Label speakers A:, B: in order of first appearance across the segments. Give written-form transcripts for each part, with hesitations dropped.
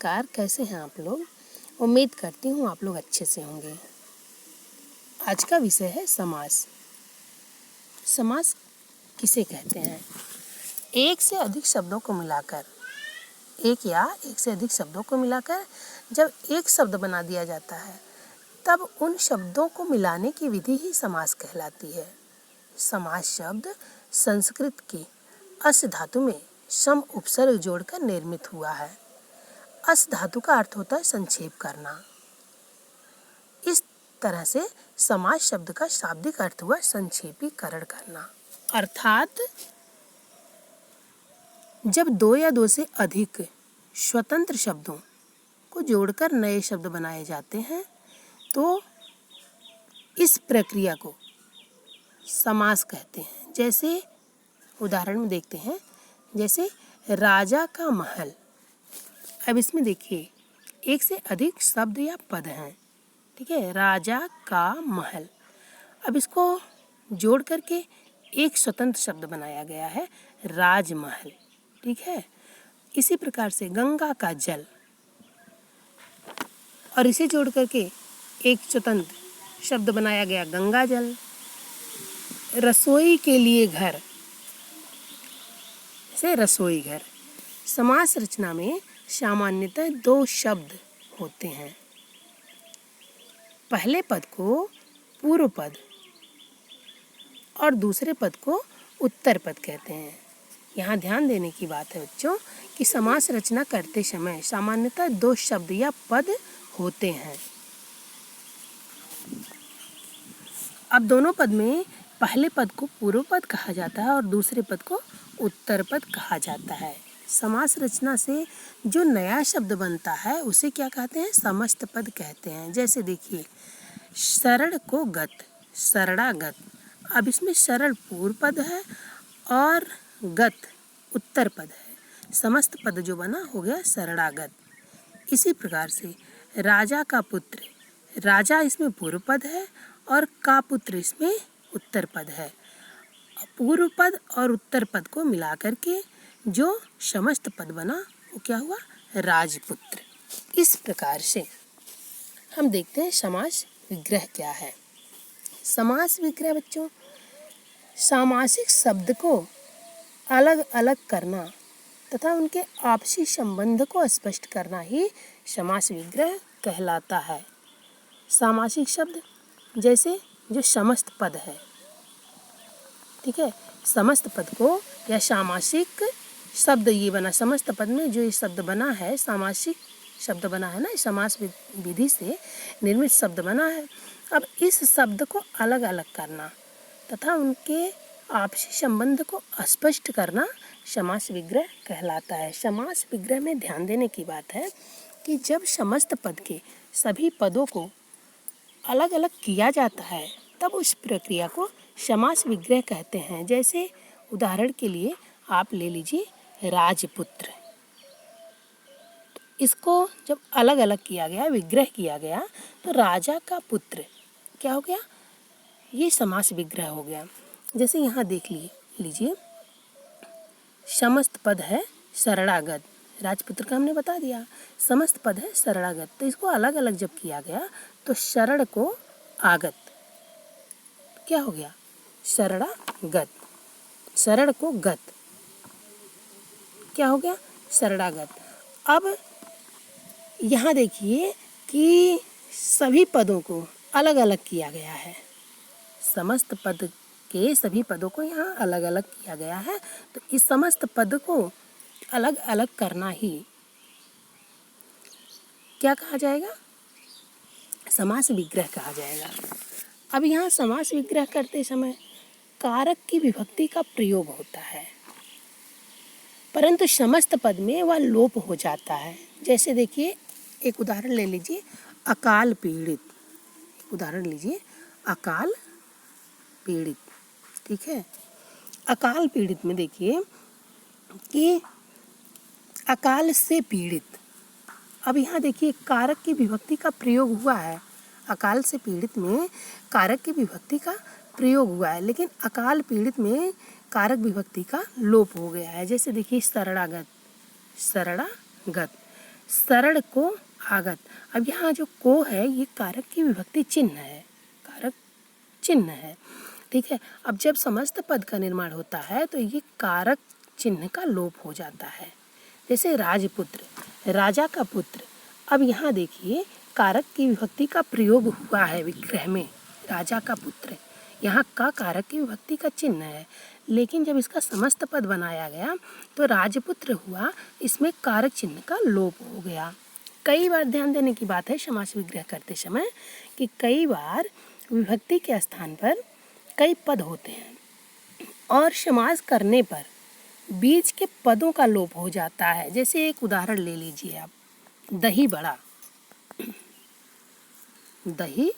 A: नमस्कार, कैसे हैं आप लोग। उम्मीद करती हूँ आप लोग अच्छे से होंगे। आज का विषय है समास। समास किसे कहते हैं? एक से अधिक शब्दों को मिलाकर, एक या एक से अधिक शब्दों को मिलाकर जब एक शब्द बना दिया जाता है तब उन शब्दों को मिलाने की विधि ही समास कहलाती है। समास शब्द संस्कृत की अस धातु में सम उपसर्ग जोड़कर निर्मित हुआ है। अस धातु का अर्थ होता है संक्षेप करना। इस तरह से समास शब्द का शाब्दिक अर्थ हुआ संक्षेपीकरण करना, अर्थात जब दो या दो से अधिक स्वतंत्र शब्दों को जोड़कर नए शब्द बनाए जाते हैं तो इस प्रक्रिया को समास कहते हैं। जैसे उदाहरण में देखते हैं, जैसे राजा का महल। अब इसमें देखिए एक से अधिक शब्द या पद हैं, ठीक है। राजा का महल, अब इसको जोड़ करके एक स्वतंत्र शब्द बनाया गया है, राजमहल, ठीक है। इसी प्रकार से गंगा का जल, और इसे जोड़ करके एक स्वतंत्र शब्द बनाया गया, गंगा जल। रसोई के लिए घर, जैसे रसोई घर। समास रचना में सामान्यतः दो शब्द होते हैं। पहले पद को पूर्व पद और दूसरे पद को उत्तर पद कहते हैं। यहाँ ध्यान देने की बात है बच्चों कि समास रचना करते समय सामान्यतः दो शब्द या पद होते हैं। अब दोनों पद में पहले पद को पूर्व पद कहा जाता है और दूसरे पद को उत्तर पद कहा जाता है। समास रचना से जो नया शब्द बनता है उसे क्या कहते हैं? समस्त पद कहते हैं। जैसे देखिए सरल को गत, सरणागत। अब इसमें सरल पूर्व पद है और गत उत्तर पद है। समस्त पद जो बना हो गया सरणागत। इसी प्रकार से राजा का पुत्र, राजा इसमें पूर्व पद है और का पुत्र इसमें उत्तर पद है। पूर्व पद और उत्तर पद को मिला करके जो समस्त पद बना वो क्या हुआ? राजपुत्र। इस प्रकार से हम देखते हैं समास विग्रह क्या है। समास विग्रह बच्चों सामासिक शब्द को अलग अलग करना तथा उनके आपसी संबंध को स्पष्ट करना ही समास विग्रह कहलाता है। सामासिक शब्द जैसे जो समस्त पद है, ठीक है। समस्त पद को या सामासिक शब्द ये बना, समस्त पद में जो ये शब्द बना है सामासिक शब्द बना है ना, समास विधि से निर्मित शब्द बना है। अब इस शब्द को अलग अलग करना तथा उनके आपसी संबंध को स्पष्ट करना समास विग्रह कहलाता है। समास विग्रह में ध्यान देने की बात है कि जब समस्त पद के सभी पदों को अलग अलग किया जाता है तब उस प्रक्रिया को समास विग्रह कहते हैं। जैसे उदाहरण के लिए आप ले लीजिए राजपुत्र। तो इसको जब अलग अलग किया गया, विग्रह किया गया, तो राजा का पुत्र क्या हो गया? ये समास विग्रह हो गया। जैसे यहाँ देख लीजिए समस्त पद है सरणागत, राजपुत्र का हमने बता दिया। समस्त पद है सरणागत, तो इसको अलग अलग जब किया गया तो शरण को आगत क्या हो गया? शरणागत। शरण को गत क्या हो गया? शरणागत। अब यहाँ देखिए कि सभी पदों को अलग अलग किया गया है। समस्त पद के सभी पदों को यहाँ अलग अलग किया गया है, तो इस समस्त पद को अलग अलग करना ही क्या कहा जाएगा? समास विग्रह कहा जाएगा। अब यहाँ समास विग्रह करते समय कारक की विभक्ति का प्रयोग होता है, परंतु समस्त पद में वह लोप हो जाता है। जैसे देखिए एक उदाहरण ले लीजिए, अकाल पीड़ित। उदाहरण लीजिए अकाल पीड़ित, ठीक है। अकाल पीड़ित में देखिए कि अकाल से पीड़ित। अब यहाँ देखिए कारक की विभक्ति का प्रयोग हुआ है। अकाल से पीड़ित में कारक की विभक्ति का प्रयोग हुआ है, लेकिन अकाल पीड़ित में कारक विभक्ति का लोप हो गया है। जैसे देखिए शरणागत, शरणागत। सरल को आगत। अब यहाँ जो को है ये कारक की विभक्ति चिन्ह है, कारक चिन्ह है, ठीक है। अब जब समस्त पद का निर्माण होता है तो ये कारक चिन्ह का लोप हो जाता है। जैसे राजपुत्र, राजा का पुत्र। अब यहाँ देखिए कारक की विभक्ति का प्रयोग हुआ है विग्रह में, राजा का पुत्र। यहाँ का कारक की विभक्ति का चिन्ह है, लेकिन जब इसका समस्त पद बनाया गया तो राजपुत्र हुआ, इसमें कारक चिन्ह का लोप हो गया। कई बार ध्यान देने की बात है समास विग्रह करते समय कि कई बार विभक्ति के स्थान पर कई पद होते हैं और समास करने पर बीच के पदों का लोप हो जाता है। जैसे एक उदाहरण ले लीजिए आप, दही बड़ा, दही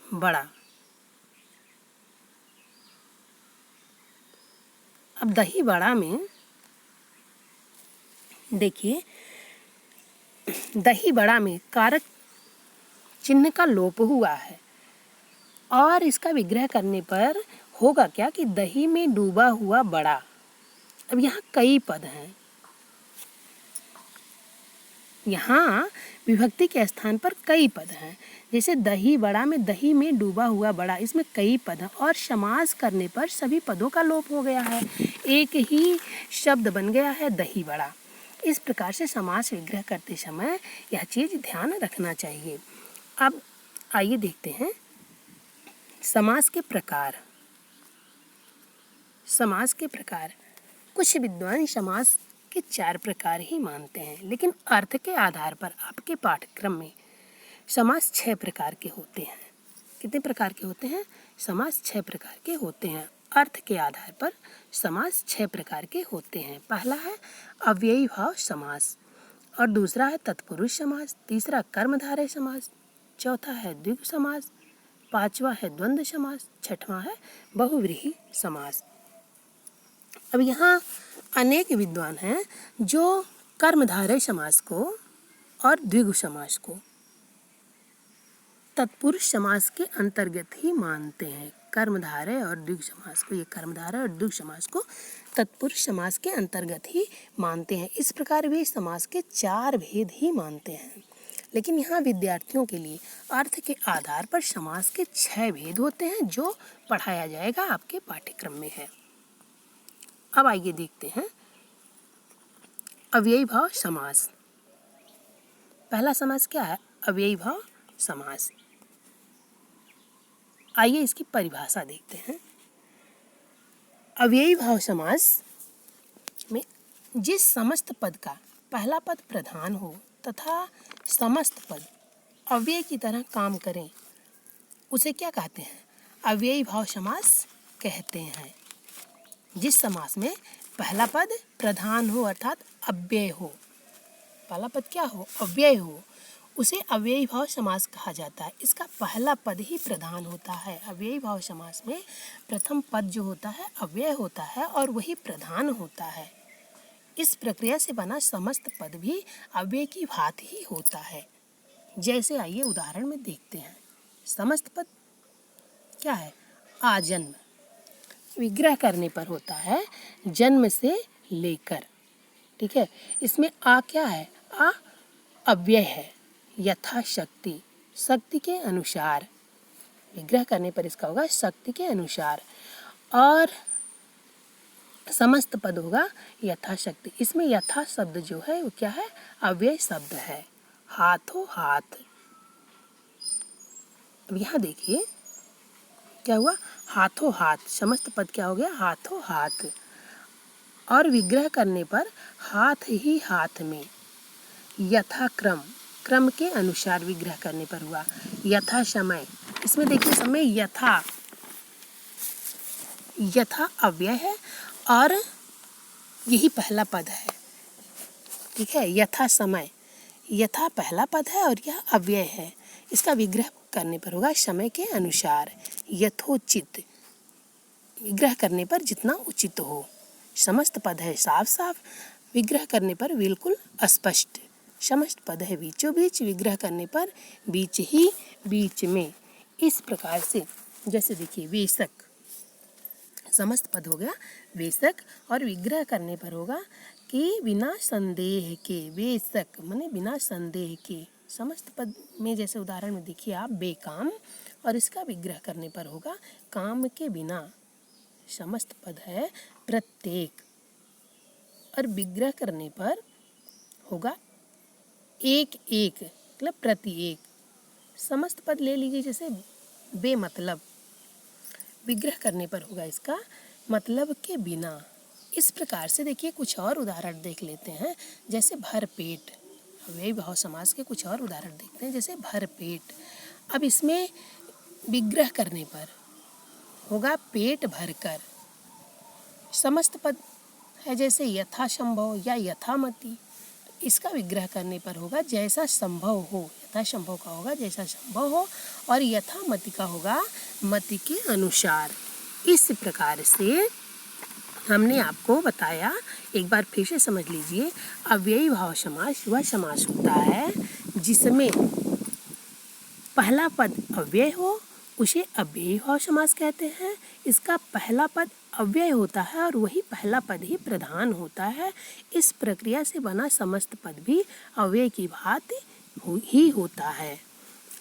A: बड़ा। अब दही बड़ा में देखिए, दही बड़ा में कारक चिन्ह का लोप हुआ है और इसका विग्रह करने पर होगा क्या कि दही में डूबा हुआ बड़ा। अब यहाँ कई पद हैं, यहाँ विभक्ति के स्थान पर कई पद हैं। जैसे दही बड़ा में दही में डूबा हुआ बड़ा, इसमें कई पद हैं और समास करने पर सभी पदों का लोप हो गया है, एक ही शब्द बन गया है दही बड़ा। इस प्रकार से समास विग्रह करते समय यह चीज़ ध्यान रखना चाहिए। अब आइए देखते हैं समास के प्रकार। समास के प्रकार, कुछ विद्वान समास के 4 प्रकार ही मानते हैं, लेकिन अर्थ के आधार पर आपके पाठ्यक्रम में समास 6 प्रकार के होते हैं। कितने प्रकार के होते हैं? समास 6 प्रकार के होते हैं। अर्थ के आधार पर समास 6 प्रकार के होते हैं। पहला है अव्ययी भाव समास, और दूसरा है तत्पुरुष समास, तीसरा कर्मधारय समास, चौथा है द्विगु समास, पांचवा है द्वंद्व समास, छठवां है बहुव्रीहि समास। अब यहाँ अनेक विद्वान हैं जो कर्मधारय समास को और द्विगु समास को तत्पुरुष समास के अंतर्गत ही मानते हैं। कर्मधारय और द्विगु समास को, ये कर्मधारय और द्विगु समास को तत्पुरुष समास के अंतर्गत ही मानते हैं। इस प्रकार वे समास के 4 भेद ही मानते हैं, लेकिन यहाँ विद्यार्थियों के लिए अर्थ के आधार पर समास के 6 भेद होते हैं जो पढ़ाया जाएगा आपके पाठ्यक्रम में है। अब आइए देखते हैं अव्ययी भाव समास। पहला समास क्या है? अव्ययी भाव समास। आइए इसकी परिभाषा देखते हैं। अव्ययी भाव समास में जिस समस्त पद का पहला पद प्रधान हो तथा समस्त पद अव्यय की तरह काम करें, उसे क्या कहते हैं? अव्ययी भाव समास कहते हैं। जिस समास में पहला पद प्रधान हो अर्थात अव्यय हो, पहला पद क्या हो? अव्यय हो, उसे अव्ययी भाव समास कहा जाता है। इसका पहला पद ही प्रधान होता है। अव्ययी भाव समास में प्रथम पद जो होता है अव्यय होता है और वही प्रधान होता है। इस प्रक्रिया से बना समस्त पद भी अव्यय की भांति ही होता है। जैसे आइए उदाहरण में देखते हैं। समस्त पद क्या है? आजन्म, विग्रह करने पर होता है जन्म से लेकर, ठीक है। इसमें आ क्या है? आ अव्यय है, यथाशक्ति, शक्ति के अनुसार, विग्रह करने पर इसका होगा शक्ति के अनुसार। और समस्त पद होगा यथाशक्ति। इसमें यथा शब्द जो है वो क्या है? अव्यय शब्द है, हाथों हाथ। अब यहाँ देखिए क्या हुआ? हाथों हाथ, समस्त पद क्या हो गया? हाथों हाथ। और विग्रह करने पर हाथ ही हाथ में, यथाक्रम, क्रम के अनुसार विग्रह करने पर हुआ। यथा समय, इसमें देखिए समय यथा, यथा अव्यय है और यही पहला पद है, ठीक है। यथा समय, यथा पहला पद है और यह अव्यय है। इसका विग्रह करने पर होगा समय के अनुसार, यथोचित, विग्रह करने पर जितना उचित हो। समस्त पद है साफ साफ, विग्रह करने पर बिल्कुल अस्पष्ट। समस्त पद है बीचों बीच, विग्रह करने पर बीच ही बीच में। इस प्रकार से जैसे देखिए वेशक, समस्त पद हो गया वेशक और विग्रह करने पर होगा कि बिना संदेह के, बेशक माने बिना संदेह के। समस्त पद में जैसे उदाहरण में देखिए आप, बेकाम और इसका विग्रह करने पर होगा काम के बिना। समस्त पद है प्रत्येक और विग्रह करने पर होगा एक एक, मतलब प्रति एक। समस्त पद ले लीजिए जैसे बेमतलब, विग्रह करने पर होगा इसका मतलब के बिना। इस प्रकार से देखिए कुछ और उदाहरण देख लेते हैं, जैसे भरपेट। अव्ययी भाव समास के कुछ और उदाहरण देखते हैं, जैसे भरपेट। अब इसमें विग्रह करने पर होगा पेट भरकर। समस्त पद है जैसे यथासंभव या यथामति, इसका विग्रह करने पर होगा जैसा संभव हो। यथासंभव का होगा जैसा संभव हो और यथामति का होगा मति के अनुसार। इस प्रकार से हमने आपको बताया, एक बार फिर से समझ लीजिए। अव्ययी भाव समास वह समास होता है जिसमें पहला पद अव्यय हो, उसे अव्ययी भाव समास कहते हैं। इसका पहला पद अव्यय होता है और वही पहला पद ही प्रधान होता है। इस प्रक्रिया से बना समस्त पद भी अव्यय की भांति ही होता है।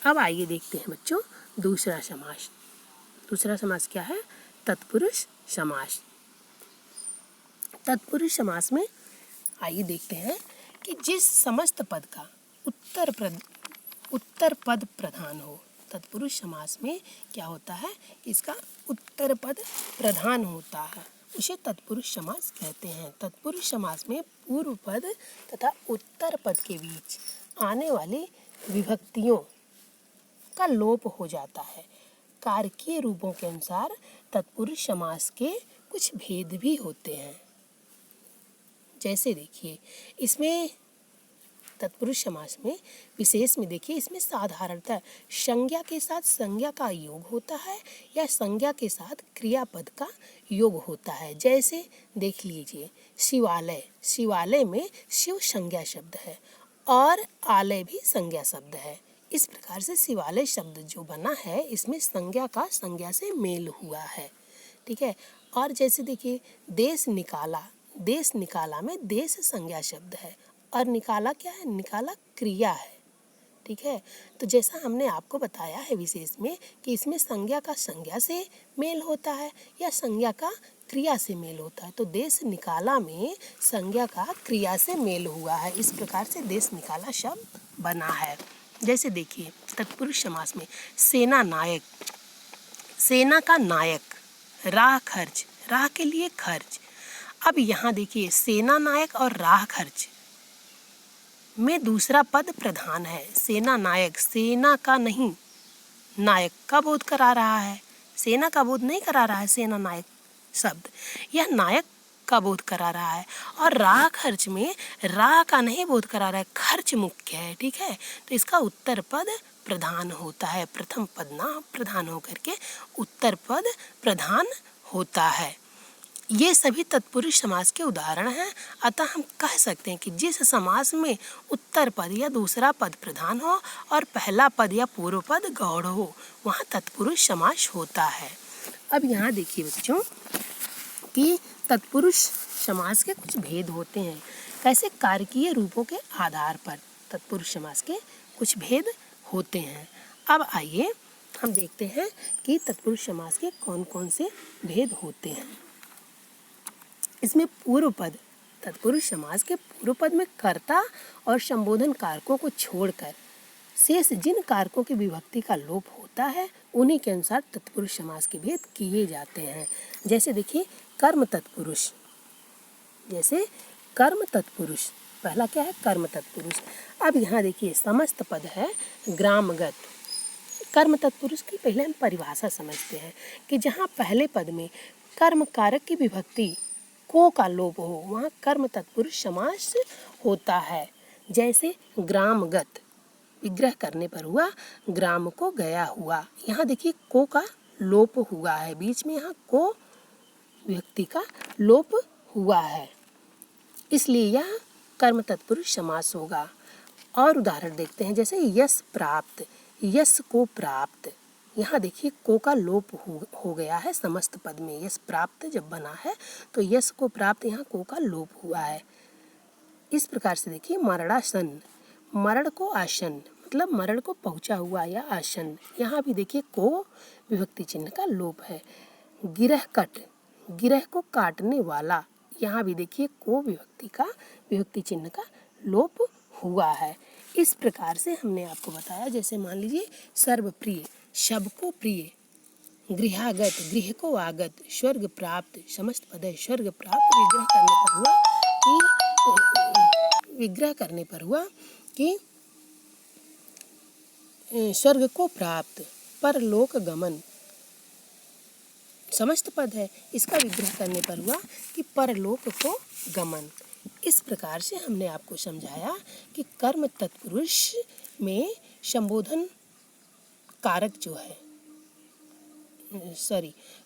A: अब आइए देखते हैं बच्चों दूसरा समास। दूसरा समास क्या है? तत्पुरुष समास। तत्पुरुष समास में आइए देखते हैं कि जिस समस्त पद का उत्तर पद प्रधान हो। तत्पुरुष समास में क्या होता है? इसका उत्तर पद प्रधान होता है, उसे तत्पुरुष समास कहते हैं। तत्पुरुष समास में पूर्व पद तथा उत्तर पद के बीच आने वाली विभक्तियों का लोप हो जाता है। कारकीय रूपों के अनुसार तत्पुरुष समास के कुछ भेद भी होते हैं। जैसे देखिए इसमें तत्पुरुष समास में विशेष में देखिए, इसमें साधारणतः संज्ञा के साथ संज्ञा का योग होता है या संज्ञा के साथ क्रियापद का योग होता है। जैसे देख लीजिए शिवालय, शिवालय में शिव संज्ञा शब्द है और आलय भी संज्ञा शब्द है। इस प्रकार से शिवालय शब्द जो बना है इसमें संज्ञा का संज्ञा से मेल हुआ है, ठीक है। और जैसे देखिए देश निकाला, देश निकाला में देश संज्ञा शब्द है और निकाला क्या है? निकाला क्रिया है, ठीक है। तो जैसा हमने आपको बताया है विशेष में कि इसमें संज्ञा का संज्ञा से मेल होता है या संज्ञा का क्रिया से मेल होता है, तो देश निकाला में संज्ञा का क्रिया से मेल हुआ है। इस प्रकार से देश निकाला शब्द बना है। जैसे देखिए तत्पुरुष समास में सेना नायक, सेना का नायक, राह खर्च, राह के लिए खर्च। अब यहाँ देखिए सेना नायक और राह खर्च में दूसरा पद प्रधान है। सेना नायक, सेना का नहीं नायक का बोध करा रहा है, सेना का बोध नहीं करा रहा है सेना नायक शब्द, यह नायक का बोध करा रहा है। और राह खर्च में राह का नहीं बोध करा रहा है, खर्च मुख्य है, ठीक है। तो इसका उत्तर पद प्रधान होता है, प्रथम पद ना प्रधान होकर के उत्तर पद प्रधान होता है। ये सभी तत्पुरुष समास के उदाहरण हैं। अतः हम कह सकते हैं कि जिस समास में उत्तर पद या दूसरा पद प्रधान हो और पहला पद या पूर्व पद गौड़ हो, वहाँ तत्पुरुष समास होता है। अब यहाँ देखिए बच्चों कि तत्पुरुष समास के कुछ भेद होते हैं। कैसे? कारकीय रूपों के आधार पर तत्पुरुष समास के कुछ भेद होते हैं। अब आइए हम देखते हैं कि तत्पुरुष समास के कौन कौन से भेद होते हैं। इसमें पूर्व पद, तत्पुरुष समास के पूर्व पद में कर्ता और संबोधन कारकों को छोड़कर शेष जिन कारकों की विभक्ति का लोप होता है उन्हीं के अनुसार तत्पुरुष समास के भेद किए जाते हैं। जैसे देखिए कर्म तत्पुरुष, जैसे कर्म तत्पुरुष, पहला क्या है? कर्म तत्पुरुष। अब यहाँ देखिए समस्त पद है ग्रामगत। कर्म तत्पुरुष की पहले हम परिभाषा समझते हैं कि जहाँ पहले पद में कर्म कारक की विभक्ति को का लोप हो वहाँ कर्म तत्पुरुष समास होता है। जैसे ग्रामगत, विग्रह करने पर हुआ ग्राम को गया हुआ, यहाँ देखिए को का लोप हुआ है, बीच में यहाँ को विभक्ति का लोप हुआ है, इसलिए यह कर्म तत्पुरुष समास होगा। और उदाहरण देखते हैं, जैसे यश प्राप्त, यश को प्राप्त, यहाँ देखिए को का लोप हो गया है समस्त पद में। यश प्राप्त जब बना है तो यश को प्राप्त, यहाँ को का लोप हुआ है। इस प्रकार से देखिए मरणासन, मरण को आसन मतलब मरण को पहुंचा हुआ या आसन। यहाँ भी देखिए को विभक्ति चिन्ह का लोप है। गिरह कट, गिरह को काटने वाला, यहाँ भी देखिए को विभक्ति चिन्ह का लोप हुआ है। इस प्रकार से हमने आपको बताया, जैसे मान लीजिए सर्वप्रिय, सबको प्रिय, गृहागत, गृह को आगत, स्वर्ग प्राप्त, समस्त पद है स्वर्ग प्राप्त, विग्रह करने पर हुआ कि स्वर्ग को प्राप्त, परलोक गमन, समस्त पद है, इसका विग्रह करने पर हुआ कि परलोक को गमन। इस प्रकार से हमने आपको समझाया कि कर्म तत्पुरुष में संबोधन कारक जो है,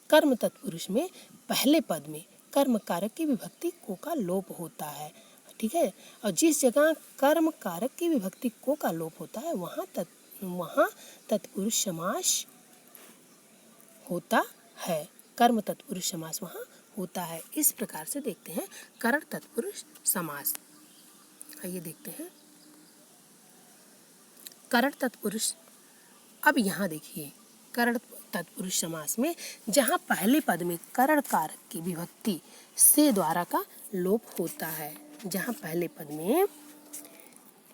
A: कर्म तत्पुरुष में पहले पद में कर्म कारक की विभक्ति को का लोप होता है। ठीक है, और जिस जगह कर्म कारक की विभक्ति को का लोप होता है वहाँ तत्पुरुष समास होता है। कर्म तत्पुरुष समास वहाँ होता है। इस प्रकार से देखते हैं करण तत्पुरुष समास। आइए देखते हैं करण तत्पुरुष। अब यहाँ देखिए करण तत्पुरुष समास में जहाँ पहले पद में करण कारक की विभक्ति से द्वारा का लोप होता है, जहाँ पहले पद में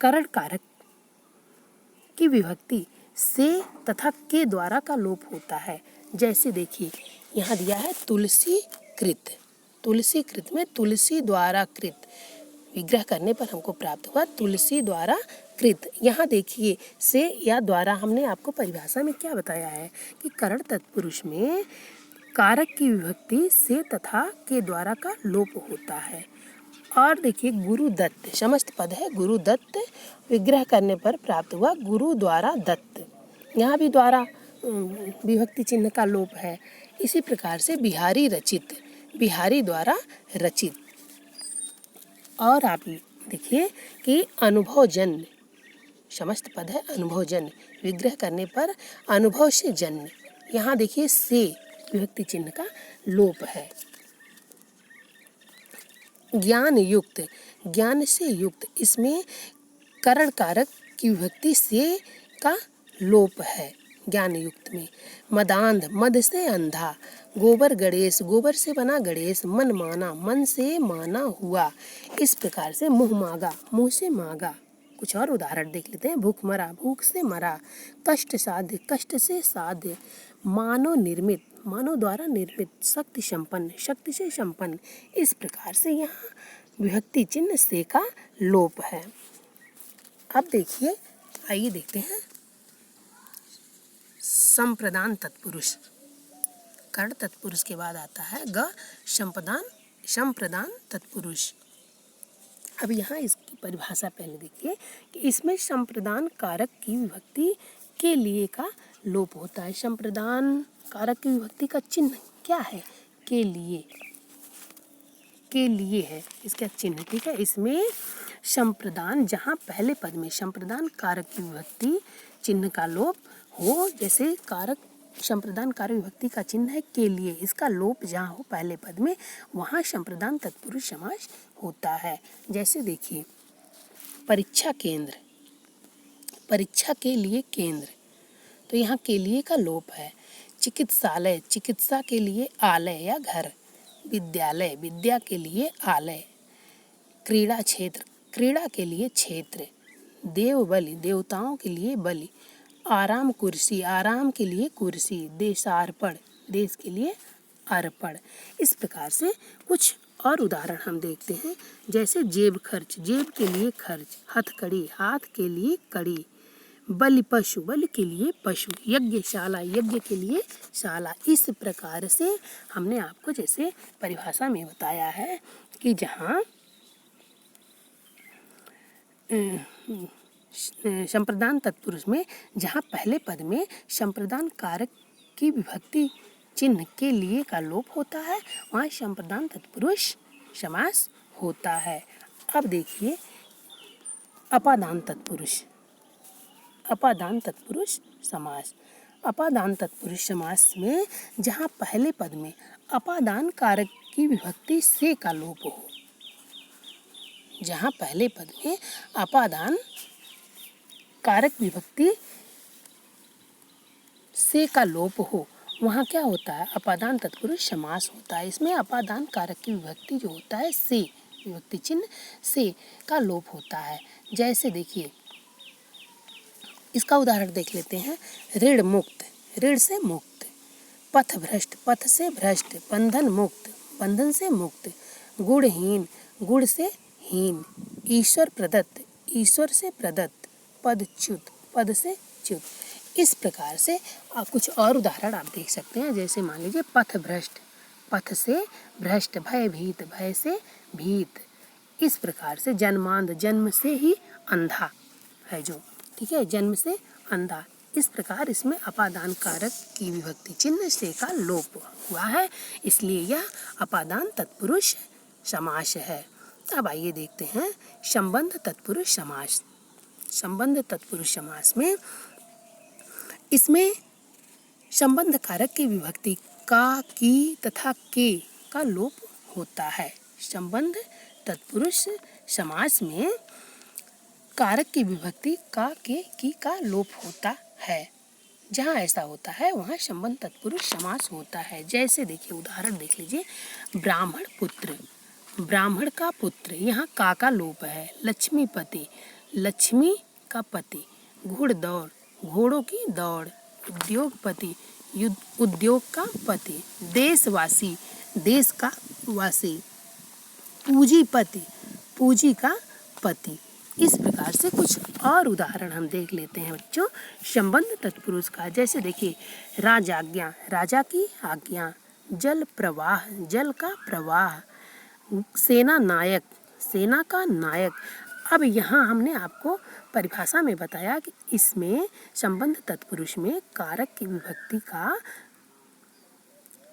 A: करण कारक की विभक्ति से तथा के द्वारा का लोप होता है, जैसे देखिए यहाँ दिया है तुलसी कृत, तुलसी कृत में तुलसी द्वारा कृत, विग्रह करने पर हमको प्राप्त हुआ तुलसी द्वारा कृत। यहाँ देखिए से या द्वारा हमने आपको परिभाषा में क्या बताया है कि करण तत्पुरुष में कारक की विभक्ति से तथा के द्वारा का लोप होता है। और देखिए गुरु दत्त, समस्त पद है गुरु दत्त, विग्रह करने पर प्राप्त हुआ गुरु द्वारा दत्त, यहाँ भी द्वारा विभक्ति चिन्ह का लोप है। इसी प्रकार से बिहारी रचित, बिहारी द्वारा रचित। और आप देखिए कि अनुभवजन्य, समस्त पद है अनुभवजन्य, विग्रह करने पर अनुभव से जन्य, यहाँ देखिए से विभक्ति चिन्ह का लोप है। ज्ञान युक्त, ज्ञान से युक्त, इसमें करण कारक की विभक्ति से का लोप है ज्ञान युक्त में। मदांध, मद से अंधा, गोबर गणेश, गोबर से बना गणेश, मन माना, मन से माना हुआ। इस प्रकार से मुँह मांगा, मुँह से मांगा। कुछ और उदाहरण देख लेते हैं। भूख मरा, भूख से मरा, कष्ट साध्य, कष्ट से साध्य, मानव निर्मित, मानव द्वारा निर्मित, शक्ति संपन्न, शक्ति से संपन्न। इस प्रकार से यहाँ विभक्ति चिन्ह से का लोप है। अब देखिए, आइए देखते हैं संप्रदान तत्पुरुष। कर्ण तत्पुरुष के बाद आता है ग संप्रदान तत्पुरुष। अब यहाँ इसकी परिभाषा पहले देखिए कि इसमें संप्रदान कारक की विभक्ति के लिए का लोप होता है। संप्रदान कारक की विभक्ति का चिन्ह क्या है? के लिए, के लिए है इसका चिन्ह। ठीक है, इसमें संप्रदान, जहाँ पहले पद में संप्रदान कारक की विभक्ति चिन्ह का लोप हो, जैसे कारक संप्रदान कारक विभक्ति का चिन्ह है के लिए, इसका लोप जहाँ हो पहले पद में, वहाँ संप्रदान तत्पुरुष समास होता है। जैसे देखिए परीक्षा केंद्र, परीक्षा के लिए केंद्र, तो यहाँ के लिए का लोप है। चिकित्सालय, चिकित्सा के लिए आलय या घर। विद्यालय, विद्या के लिए आलय। क्रीड़ा क्षेत्र, क्रीड़ा के लिए क्षेत्र। देव बलि, देवताओं के लिए बलि। आराम कुर्सी, आराम के लिए कुर्सी। देशार्पण, देश के लिए अर्पण। इस प्रकार से कुछ और उदाहरण हम देखते हैं। जैसे जेब खर्च, जेब के लिए खर्च। हथकड़ी, हाथ के लिए कड़ी। बलि पशु, बलि के लिए पशु। यज्ञशाला, यज्ञ के लिए शाला। इस प्रकार से हमने आपको जैसे परिभाषा में बताया है कि जहाँ संप्रदान तत्पुरुष में जहाँ पहले पद में संप्रदान कारक की विभक्ति चिन्ह के लिए का लोप होता है, वहाँ संप्रदान तत्पुरुष समास होता है। अब देखिए अपादान तत्पुरुष, अपादान तत्पुरुष समास। अपादान तत्पुरुष समास में जहाँ पहले पद में अपादान कारक की विभक्ति से का लोप हो, जहाँ पहले पद में अपादान कारक विभक्ति से का लोप हो, वहाँ क्या होता है, अपादान तत्पुरुष समास होता है। इसमें अपादान कारक की विभक्ति जो होता है से, विभक्ति चिन्ह से का लोप होता है। जैसे देखिए, इसका उदाहरण देख लेते हैं। ऋण मुक्त, ऋण से मुक्त। पथ भ्रष्ट, पथ से भ्रष्ट। बंधन मुक्त, बंधन से मुक्त। गुणहीन, गुण से हीन। ईश्वर प्रदत्त, ईश्वर से प्रदत्त। पदच्युत, पद से च्युत। इस प्रकार से कुछ और उदाहरण आप देख सकते हैं। जैसे मान लीजिए पथ भ्रष्ट, पथ से भ्रष्ट। भयभीत, भय से भीत। इस प्रकार से जन्मांध, जन्म से ही अंधा है जो, ठीक है, जन्म से अंधा। इस प्रकार इसमें अपादान कारक की विभक्ति चिन्ह से का लोप हुआ है, इसलिए यह अपादान तत्पुरुष समास है। अब आइए देखते हैं संबंध तत्पुरुष समास। संबंध तत्पुरुष समास में इसमें संबंध कारक की विभक्ति का, की तथा के का लोप होता है। संबंध तत्पुरुष समास में कारक की विभक्ति का, के, की का लोप होता है। जहाँ ऐसा होता है वहाँ संबंध तत्पुरुष समास होता है। जैसे देखिए उदाहरण देख लीजिए, ब्राह्मण पुत्र, ब्राह्मण का पुत्र, यहाँ का लोप है। लक्ष्मीपति, लक्ष्मी का पति। घुड़दौड़, घोड़ों की दौड़। उद्योगपति, उद्योग का पति। देशवासी, देश का वासी। पूंजीपति, पूंजी का पति। इस प्रकार से कुछ और उदाहरण हम देख लेते हैं बच्चों संबंध तत्पुरुष का। जैसे देखिए, राजाज्ञा, राजा की आज्ञा। जल प्रवाह, जल का प्रवाह। सेना नायक, सेना का नायक। अब यहाँ हमने आपको परिभाषा में बताया कि इसमें संबंध तत्पुरुष में कारक की विभक्ति का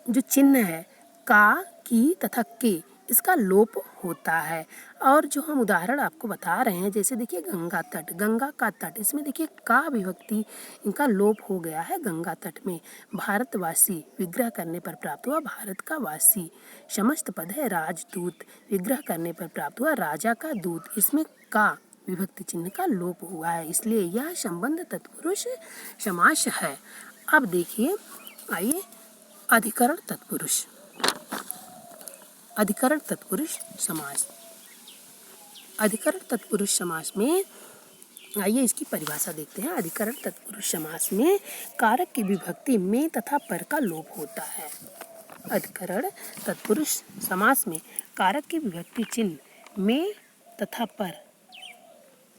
A: जो चिन्ह है का, की तथा के, इसका लोप होता है। और जो हम उदाहरण आपको बता रहे हैं, जैसे देखिए गंगा तट, गंगा का तट, इसमें देखिए का विभक्ति इनका लोप हो गया है गंगा तट में। भारतवासी, विग्रह करने पर प्राप्त हुआ भारत का वासी। समस्त पद है राजदूत, विग्रह करने पर प्राप्त हुआ राजा का दूत। इसमें का विभक्ति चिन्ह का लोप हुआ है, इसलिए यह संबंध तत्पुरुष समास है। अब देखिए, आइए अधिकरण तत्पुरुष, अधिकरण तत्पुरुष समास। अधिकरण तत्पुरुष समास में आइए इसकी परिभाषा देखते हैं। अधिकरण तत्पुरुष समास में कारक की विभक्ति में तथा पर का लोप होता है। अधिकरण तत्पुरुष समास में कारक की विभक्ति चिन्ह में तथा पर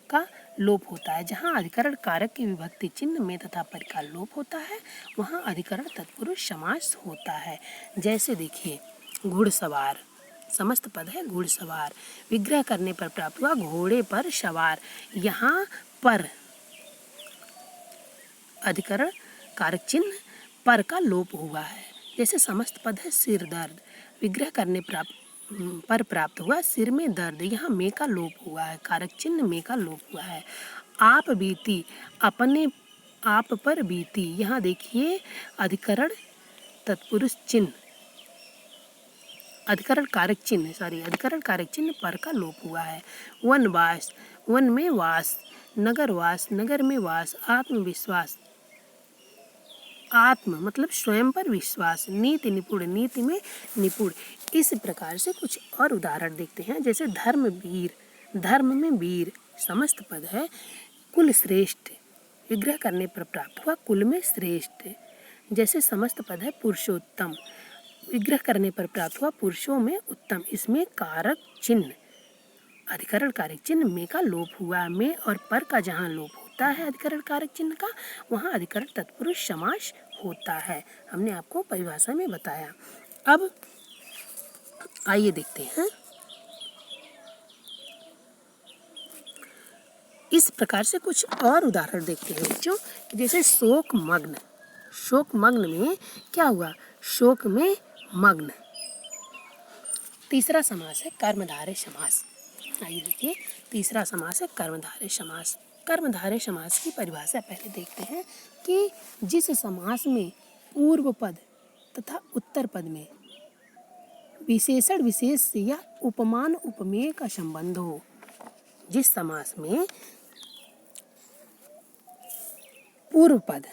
A: का लोप होता है। जहाँ अधिकरण कारक की विभक्ति चिन्ह में तथा पर का लोप होता है वहाँ अधिकरण तत्पुरुष समास होता है। जैसे देखिए, घुड़सवार, समस्त पद है घुड़सवार। विग्रह करने पर प्राप्त हुआ घोड़े पर सवार। यहाँ पर अधिकरण कारक चिन्ह पर का लोप हुआ है। जैसे समस्त पद है सिर दर्द। विग्रह करने पर प्राप्त हुआ सिर में दर्द। यहाँ में का लोप हुआ है, कारक चिन्ह में का लोप हुआ है। आप बीती, अपने आप पर बीती। यहाँ देखिए अधिकरण तत्पुरुष चिन्ह, अधिकरण कारक चिन्ह पर का लोप हुआ है। वनवास, वन में वास। नगरवास, नगर में वास। आत्मविश्वास, आत्म मतलब स्वयं पर विश्वास। नीति निपुण, नीति में निपुण। इस प्रकार से कुछ और उदाहरण देखते हैं। जैसे धर्मवीर, धर्म में वीर। समस्त पद है कुल श्रेष्ठ। विग्रह करने पर प्राप्त हुआ कुल में श्रेष्ठ। जैसे समस्त पद है पुरुषोत्तम। विग्रह करने पर प्राप्त हुआ पुरुषों में उत्तम। इसमें कारक चिन्ह, अधिकरण कारक चिन्ह में का लोप हुआ। में और पर का जहाँ लोप होता है अधिकरण कारक चिन्ह का, वहाँ अधिकरण तत्पुरुष समास होता है। हमने आपको परिभाषा में बताया। अब आइए देखते हैं इस प्रकार से कुछ और उदाहरण देखते हैं बच्चों। जैसे शोक मग्न, शोक मग्न में क्या हुआ, शोक में मग्न। तीसरा समास है कर्मधारय समास। आइए देखिए, तीसरा समास है कर्मधारय समास। कर्मधारय समास की परिभाषा पहले देखते हैं कि जिस समास में पूर्व पद तथा उत्तर पद में विशेषण विशेष से या उपमान उपमेय का संबंध हो, जिस समास में पूर्व पद,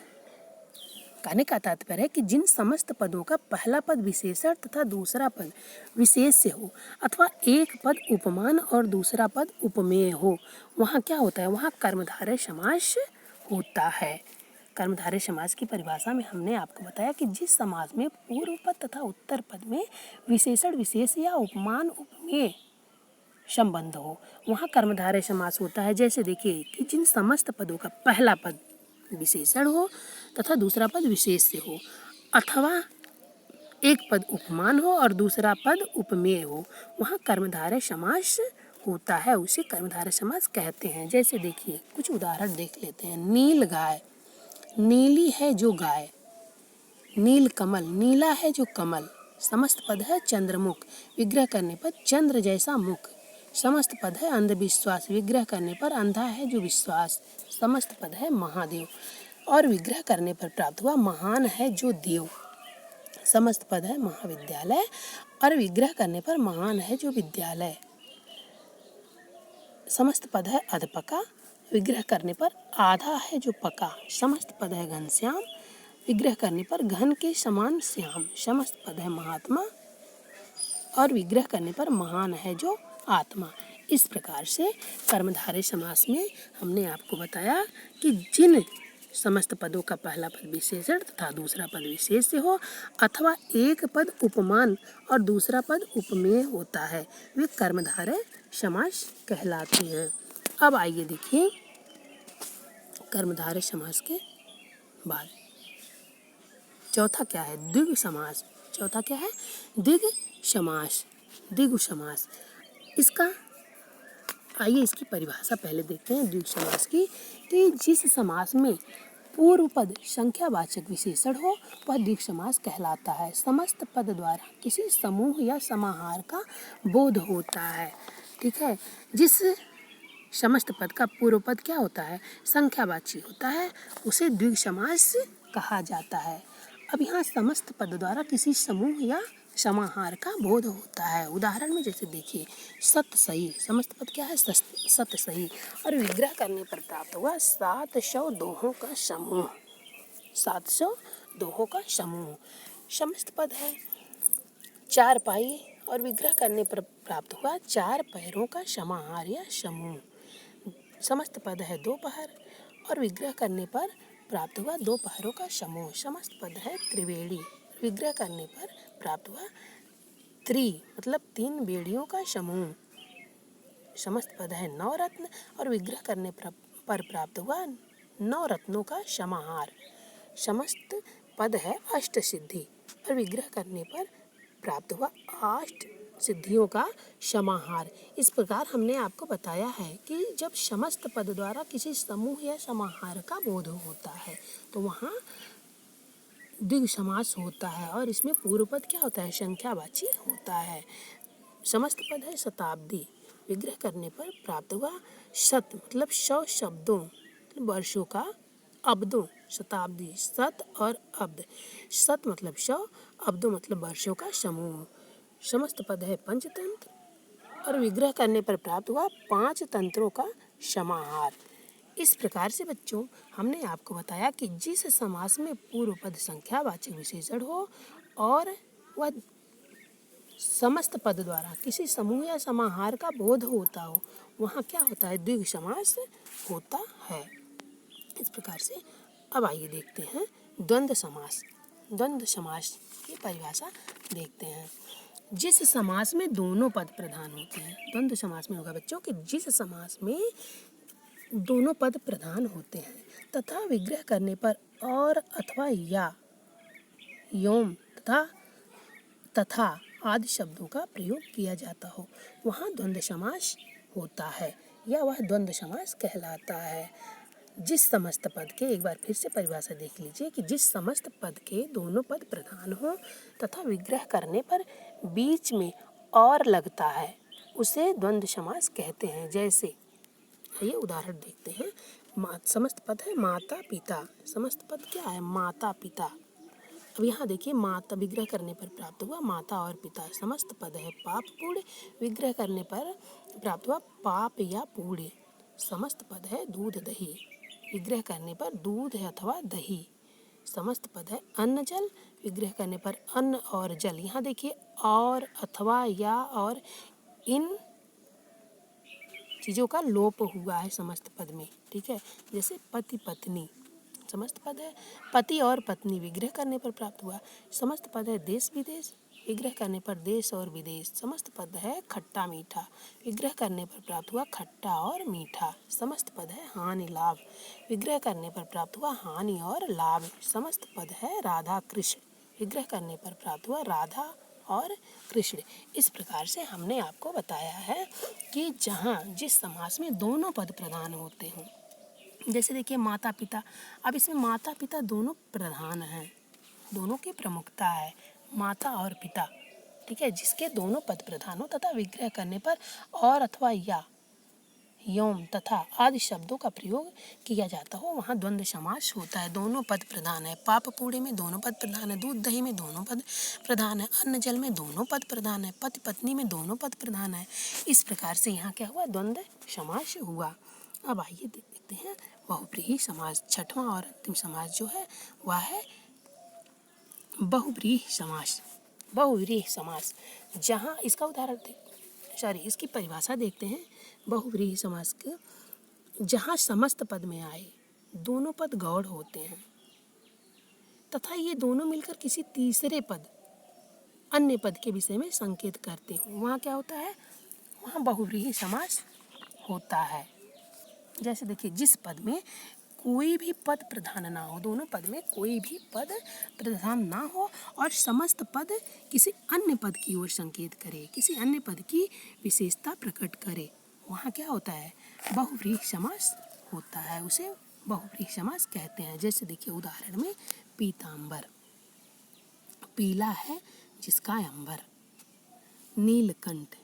A: कहने का तात्पर्य है कि जिन समस्त पदों का पहला पद विशेषण तथा दूसरा पद विशेष्य हो अथवा एक पद उपमान और दूसरा पद उपमेय हो, वहाँ क्या होता है, वहाँ कर्मधारय समास होता है। कर्मधारय समास की परिभाषा में हमने आपको बताया कि जिस समास में पूर्व पद तथा उत्तर पद में विशेषण विशेष या उपमान उपमेय संबंध हो, वहाँ कर्मधारय समास होता है। जैसे देखिए कि जिन समस्त पदों का पहला पद विशेषण हो तथा दूसरा पद विशेष्य हो अथवा एक पद उपमान हो और दूसरा पद उपमेय हो, वहाँ कर्मधारय समास होता है, उसे कर्मधारय समास कहते हैं। जैसे देखिए कुछ उदाहरण देख लेते हैं। नील गाय, नीली है जो गाय। नील कमल, नीला है जो कमल। समस्त पद है चंद्रमुख, विग्रह करने पर चंद्र जैसा मुख। समस्त पद है अंधविश्वास, विग्रह करने पर अंधा है जो विश्वास। समस्त पद है महादेव और विग्रह करने पर प्राप्त हुआ महान है जो देव। समस्त पद है महाविद्यालय और विग्रह करने पर महान है जो विद्यालय। समस्त पद है अधपका, विग्रह करने पर आधा है जो पका। समस्त पद है घनश्याम, विग्रह करने पर घन के समान श्याम। समस्त पद है महात्मा और विग्रह करने पर महान है जो आत्मा। इस प्रकार से कर्मधारय समास में हमने आपको बताया कि जिन समस्त पदों का पहला पद विशेषण तथा दूसरा पद विशेष्य हो अथवा एक पद उपमान और दूसरा पद उपमेय होता है, वे कर्मधारय समास कहलाते हैं। अब आइए देखिए कर्मधारय समास के बाद चौथा क्या है, द्विगु समास। चौथा क्या है, द्विगु समास। द्विगु समास, इसका आइए इसकी परिभाषा पहले देखते हैं द्विगु समास की, कि जिस समास में पूर्व पद संख्यावाचक विशेषण हो वह द्विगु समास कहलाता है। समस्त पद द्वारा किसी समूह या समाहार का बोध होता है। ठीक है, जिस समस्त पद का पूर्व पद क्या होता है, संख्यावाची होता है, उसे द्विगु समास कहा जाता है। अब यहाँ समस्त पद द्वारा किसी समूह या समाहार का बोध होता है। उदाहरण में जैसे देखिए सत सही, समस्त पद क्या है, सत सही और विग्रह करने पर प्राप्त हुआ 700 दोहों का समूह। 700 दोहों का समूह। समस्त पद है चार पाई और विग्रह करने पर प्राप्त हुआ 4 पैरों का समाहार या समूह। समस्त पद है दोपहर और विग्रह करने पर प्राप्त हुआ 2 पहरों का समूह। समस्त पद है त्रिवेणी, विग्रह करने पर प्राप्त हुआ मतलब 3 बेड़ियों का समूह। समस्त पद है नवरत्न और विग्रह करने पर प्राप्त हुआ 9 रत्नों का समाहार। समस्त पद है अष्ट सिद्धि और विग्रह करने पर प्राप्त हुआ 8 सिद्धियों का समाहार। इस प्रकार हमने आपको बताया है कि जब समस्त पद द्वारा किसी समूह या समाहार का बोध होता है तो वहाँ द्विगु समास होता है और इसमें पूर्व पद क्या होता है, संख्यावाची होता है। समस्त पद है शताब्दी, विग्रह करने पर प्राप्त हुआ शत मतलब 100 शब्दों वर्षों का अब्दों। शताब्दी शत और अब्द, शत मतलब 100, अब्दों मतलब वर्षों का समूह। समस्त पद है पंचतंत्र और विग्रह करने पर प्राप्त हुआ 5 तंत्रों का समाहार। इस प्रकार से बच्चों हमने आपको बताया कि जिस समास में पूर्व पद संख्यावाचक विशेषण हो और वह समस्त पद द्वारा किसी समूह या समाहार का बोध होता हो, वहाँ क्या होता है, द्विगु समास होता है। इस प्रकार से अब आइए देखते हैं द्वंद्व समास। द्वंद्व समास की परिभाषा देखते हैं। जिस समास में दोनों पद प्रधान होते हैं, द्वंद्व समास में होगा बच्चों कि जिस समास में दोनों पद प्रधान होते हैं तथा विग्रह करने पर और अथवा या, योम तथा आदि शब्दों का प्रयोग किया जाता हो, वहाँ द्वंद्व समास होता है या वह द्वंद्व समास कहलाता है। जिस समस्त पद के, एक बार फिर से परिभाषा देख लीजिए, कि जिस समस्त पद के दोनों पद प्रधान हो तथा विग्रह करने पर बीच में और लगता है उसे द्वंद्व समास कहते हैं। जैसे ये उदाहरण देखते हैं। समस्त पद है माता पिता, समस्त पद क्या है, माता पिता अब यहाँ देखिए माता विग्रह करने पर प्राप्त हुआ माता और पिता समस्त पद है पाप पुण्य, विग्रह करने पर प्राप्त हुआ पाप या पुण्य समस्त पद है दूध दही, विग्रह करने पर दूध है अथवा दही समस्त पद है अन्न जल, विग्रह करने पर अन्न और जल। यहाँ देखिए और अथवा या और इन चीज़ों का लोप हुआ है समस्त पद में, ठीक है। जैसे पति पत्नी समस्त पद है, पति और पत्नी विग्रह करने पर प्राप्त हुआ समस्त पद है देश विदेश, विग्रह करने पर देश और विदेश समस्त पद है खट्टा मीठा, विग्रह करने पर प्राप्त हुआ खट्टा और मीठा समस्त पद है हानि लाभ, विग्रह करने पर प्राप्त हुआ हानि और लाभ समस्त पद है राधा कृष्ण, विग्रह करने पर प्राप्त हुआ राधा और कृष्ण। इस प्रकार से हमने आपको बताया है कि जहाँ जिस समास में दोनों पद प्रधान होते हों, जैसे देखिए माता पिता, अब इसमें माता पिता दोनों प्रधान हैं, दोनों की प्रमुखता है माता और पिता, ठीक है, जिसके दोनों पद प्रधान हो तथा विग्रह करने पर और अथवा या यौम तथा आदि शब्दों का प्रयोग किया जाता हो वहाँ द्वंद्व समास होता है। दोनों पद प्रधान है, पाप पूड़े में दोनों पद प्रधान है, दूध दही में दोनों पद प्रधान है, अन्न जल में दोनों पद प्रधान है, पति पत्नी में दोनों पद प्रधान है। इस प्रकार से यहाँ क्या हुआ द्वंद्व समास हुआ। अब आइए देखते हैं बहुव्रीहि समास। छठवां और अंतिम समास जो है वह है बहुव्रीहि समास। बहुव्रीहि समास जहाँ इसका उदाहरण इसकी परिभाषा देखते हैं। बहुव्रीहि समास के जहाँ समस्त पद में आए दोनों पद गौड़ होते हैं तथा ये दोनों मिलकर किसी तीसरे पद अन्य पद के विषय में संकेत करते हो वहाँ क्या होता है, वहाँ बहुव्रीहि समास होता है। जैसे देखिए जिस पद में कोई भी पद प्रधान ना हो, दोनों पद में कोई भी पद प्रधान ना हो और समस्त पद किसी अन्य पद की ओर संकेत करे, किसी अन्य पद की विशेषता प्रकट करे, वहाँ क्या होता है बहुव्रीहि समास होता है, उसे बहुव्रीहि समास कहते हैं। जैसे देखिए उदाहरण में पीतांबर, पीला है जिसका अंबर, नीलकंठ,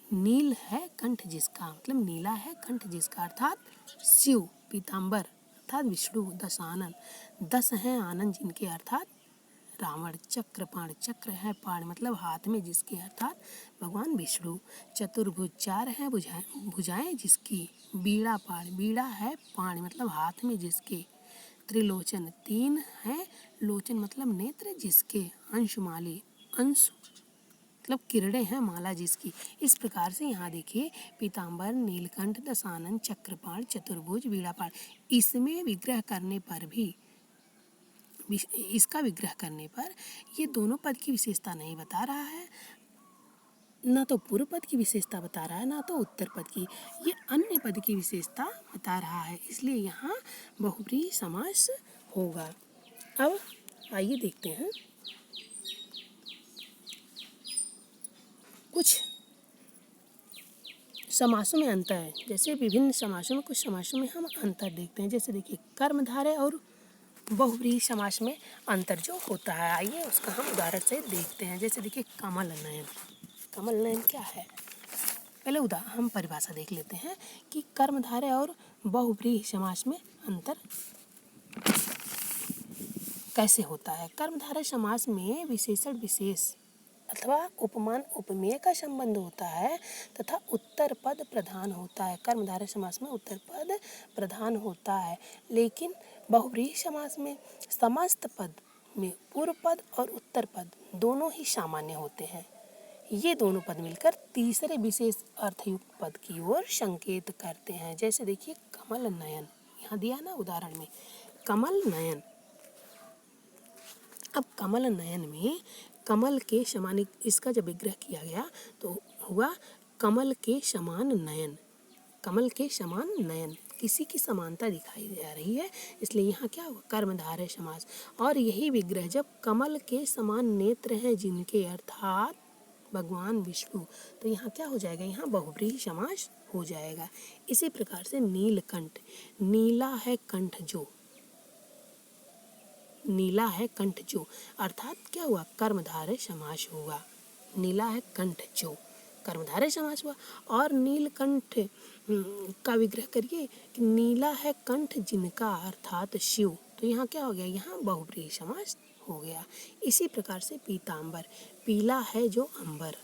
A: नील है कंठ जिसका मतलब नीला है कंठ जिसका अर्थात शिव, पीतांबर अर्थात विष्णु, दशानन, 10 हैं आनंद जिनके अर्थात रावण, चक्रपाण, चक्र है पाण मतलब हाथ में जिसके अर्थात भगवान विष्णु, चतुर्भुज 4 हैं भुजाएं जिसकी, बीड़ा पाण, बीड़ा है पाण मतलब हाथ में जिसके, त्रिलोचन 3 है लोचन मतलब नेत्र जिसके, अंशुमाली अंश मतलब किरणें हैं माला जिसकी। इस प्रकार से यहाँ देखिए पीतांबर, नीलकंठ, दशानन, चक्रपाण, चतुर्भुज, बीड़ापाण, इसमें विग्रह करने पर भी इसका विग्रह करने पर ये दोनों पद की विशेषता नहीं बता रहा है, ना तो पूर्व पद की विशेषता बता रहा है ना तो उत्तर पद की, ये अन्य पद की विशेषता बता रहा है, इसलिए यहाँ बहुव्रीहि समास होगा। अब आइए देखते हैं कुछ समासों में अंतर है। जैसे विभिन्न समासों में कुछ समासों में हम अंतर देखते हैं। जैसे देखिए कर्मधारय और बहुव्रीहि समास में अंतर जो होता है आइए उसका हम उदाहरण से देखते हैं। जैसे देखिए कमल नयन, कमल नयन क्या है, पहले हम परिभाषा देख लेते हैं कि कर्मधारय और बहुव्रीहि समास में अंतर कैसे होता है। कर्मधारय समास में विशेषण विशेष अथवा उपमान उपमेय का संबंध होता है तथा उत्तर पद प्रधान होता है। कर्मधारय समास में उत्तर पद प्रधान होता है, लेकिन बहुव्रीहि समास में समस्त पद में पूर्व पद और उत्तर पद दोनों ही सामान्य होते हैं। ये दोनों पद मिलकर तीसरे विशेष अर्थयुक्त पद की ओर संकेत करते हैं। जैसे देखिए कमल नयन, यहाँ दिया ना उदाहरण में कमल नयन। अब कमल नयन में कमल के समान इसका जब विग्रह किया गया तो हुआ कमल के समान नयन, कमल के समान नयन, किसी की समानता दिखाई दे रही है, इसलिए यहाँ क्या हुआ कर्मधारय समास। और यही विग्रह जब कमल के समान नेत्र हैं जिनके अर्थात भगवान विष्णु, तो यहाँ क्या हो जाएगा, यहाँ बहुव्रीहि समास हो जाएगा। इसी प्रकार से नीलकंठ, नीला है कंठ जो, नीला है कंठ जो अर्थात क्या हुआ कर्मधारय समास हुआ, नीला है कंठ जो कर्मधारय समास हुआ। और नीलकंठ का विग्रह करिए कि नीला है कंठ जिनका अर्थात शिव, तो यहाँ क्या हो गया, यहाँ बहुव्रीहि समास हो गया। इसी प्रकार से पीतांबर, पीला है जो अंबर,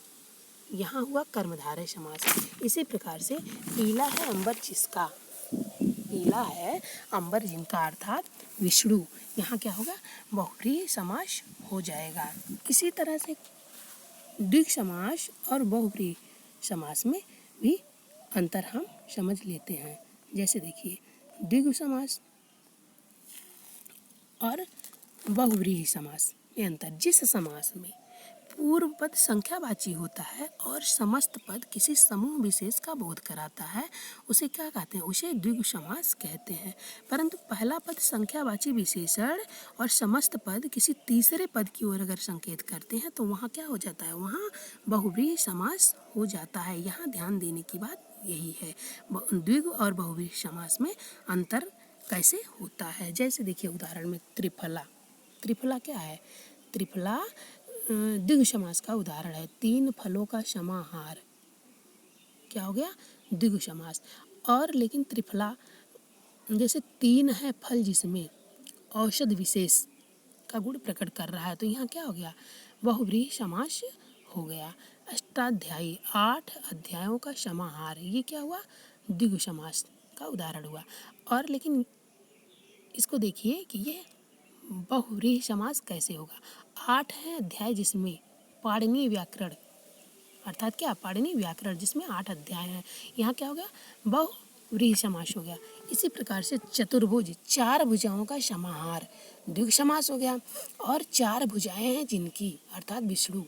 A: यहाँ हुआ कर्मधारय समास। इसी प्रकार से पीला है अंबर जिसका, पीला है अंबर जिनका अर्थात विष्णु, यहाँ क्या होगा, बहुव्रीहि समास हो जाएगा। इसी तरह से द्विगु समास और बहुव्रीहि समास में भी अंतर हम समझ लेते हैं। जैसे देखिए, द्विगु समास और बहुव्रीहि समास में अंतर, जिस समास में पूर्व पद संख्यावाची होता है और समस्त पद किसी समूह विशेष का बोध कराता है, उसे क्या कहते हैं, उसे द्विगु समास कहते हैं। परंतु पहला पद संख्यावाची विशेषण और समस्त पद किसी तीसरे पद की ओर अगर संकेत करते हैं तो वहाँ क्या हो जाता है, वहाँ बहुव्रीहि समास हो जाता है। यहाँ ध्यान देने की बात यही है, द्विगु और बहुव्रीहि समास में अंतर कैसे होता है। जैसे देखिए उदाहरण में त्रिफला, त्रिफला क्या है, त्रिफला द्विगु समास का उदाहरण है। 3 फलों का समाहार क्या हो गया, द्विगु समास। और लेकिन त्रिफला जैसे 3 है फल जिसमें औषध विशेष का गुण प्रकट कर रहा है, तो यहाँ क्या हो गया, बहुव्रीहि समास हो गया। अष्टाध्यायी, 8 अध्यायों का समाहार, ये क्या हुआ, द्विगु समास का उदाहरण हुआ। और लेकिन इसको देखिए कि ये बहुव्रीहि समास कैसे होगा। 8 है अध्याय जिसमें पाणिनीय व्याकरण, अर्थात क्या, पाणिनीय व्याकरण जिसमें 8 अध्याय हैं, यहाँ क्या हो गया, बहुव्रीहि समास हो गया। इसी प्रकार से चतुर्भुज, 4 भुजाओं का समाहार, द्विगु समास हो गया। और 4 भुजाएं हैं जिनकी, अर्थात विष्णु,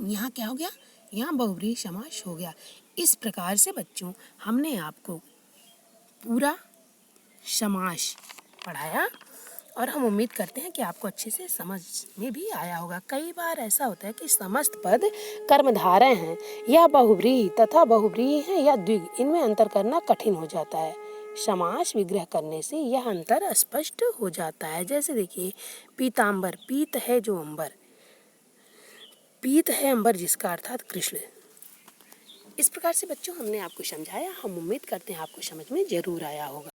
A: यहाँ क्या हो गया, यहाँ बहुव्रीहि समास हो गया। इस प्रकार से बच्चों हमने आपको पूरा समास पढ़ाया और हम उम्मीद करते हैं कि आपको अच्छे से समझ में भी आया होगा। कई बार ऐसा होता है कि समस्त पद कर्मधारय हैं या बहुव्रीहि तथा बहुव्रीहि हैं या द्विगु, इनमें अंतर करना कठिन हो जाता है। समास विग्रह करने से यह अंतर स्पष्ट हो जाता है। जैसे देखिए पीतांबर, पीत है जो अंबर, पीत है अंबर जिसका अर्थात कृष्ण। इस प्रकार से बच्चों हमने आपको समझाया, हम उम्मीद करते हैं आपको समझ में जरूर आया होगा।